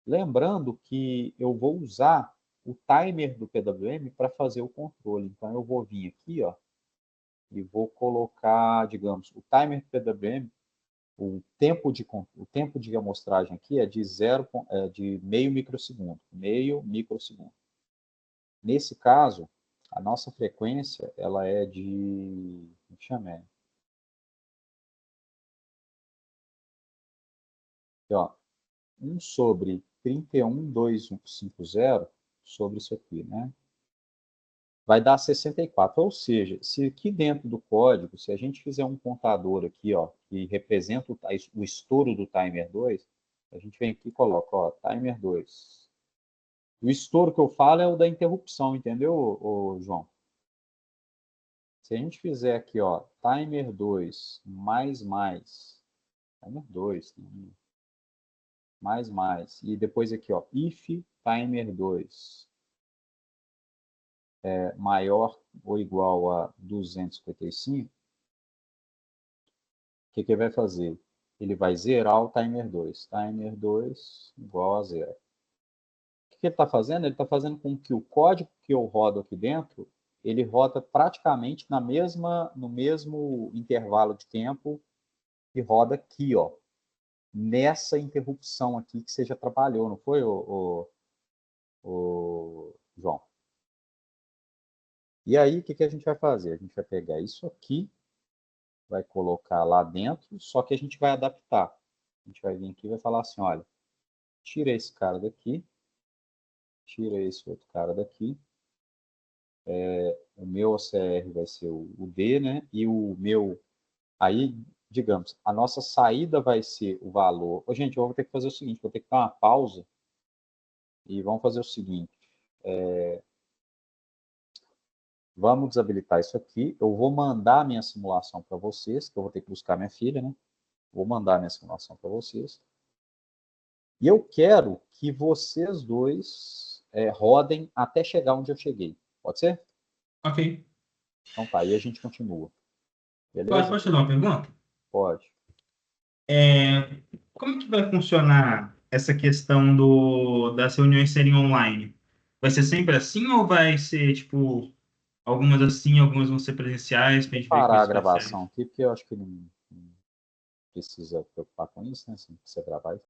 Lembrando que eu vou usar o timer do PWM para fazer o controle. Então, eu vou vir aqui, ó, e vou colocar, digamos, o timer do PWM, o tempo de amostragem aqui é de meio microsegundo. Meio microsegundo. Nesse caso, a nossa frequência, ela é de... Como chama? Aqui, ó, 1 sobre 31.250 sobre isso aqui, né? Vai dar 64. Ou seja, se aqui dentro do código, se a gente fizer um contador aqui, ó, que representa o estouro do timer 2, a gente vem aqui e coloca, ó, timer 2. O estouro que eu falo é o da interrupção, entendeu, João? Se a gente fizer aqui, ó, timer 2 timer 2, mais, e depois aqui, ó, if timer 2 é maior ou igual a 255, o que ele vai fazer? Ele vai zerar o timer 2. Timer 2 igual a 0. O que ele está fazendo? Ele está fazendo com que o código que eu rodo aqui dentro, ele roda praticamente no mesmo intervalo de tempo que roda aqui, ó, nessa interrupção aqui que você já trabalhou, não foi, João? E aí, o que a gente vai fazer? A gente vai pegar isso aqui, vai colocar lá dentro, só que a gente vai adaptar. A gente vai vir aqui e vai falar assim, olha, tira esse cara daqui, tira esse outro cara daqui, o meu OCR vai ser o D, né? E o meu, aí, digamos, a nossa saída vai ser o valor. Ô, gente, eu vou ter que fazer o seguinte, vou ter que dar uma pausa e vamos fazer o seguinte. Vamos desabilitar isso aqui. Eu vou mandar a minha simulação para vocês, que eu vou ter que buscar minha filha, né? Vou mandar a minha simulação para vocês. E eu quero que vocês dois rodem até chegar onde eu cheguei. Pode ser? Ok. Então tá, aí a gente continua. Beleza? Posso te dar uma pergunta? Pode. Como que vai funcionar essa questão das reuniões serem online? Vai ser sempre assim ou vai ser, tipo, algumas assim, algumas vão ser presenciais, pra Vou gente ver que parar a isso vai ser... gravação aqui, porque eu acho que não precisa preocupar com isso, né? Se você gravar,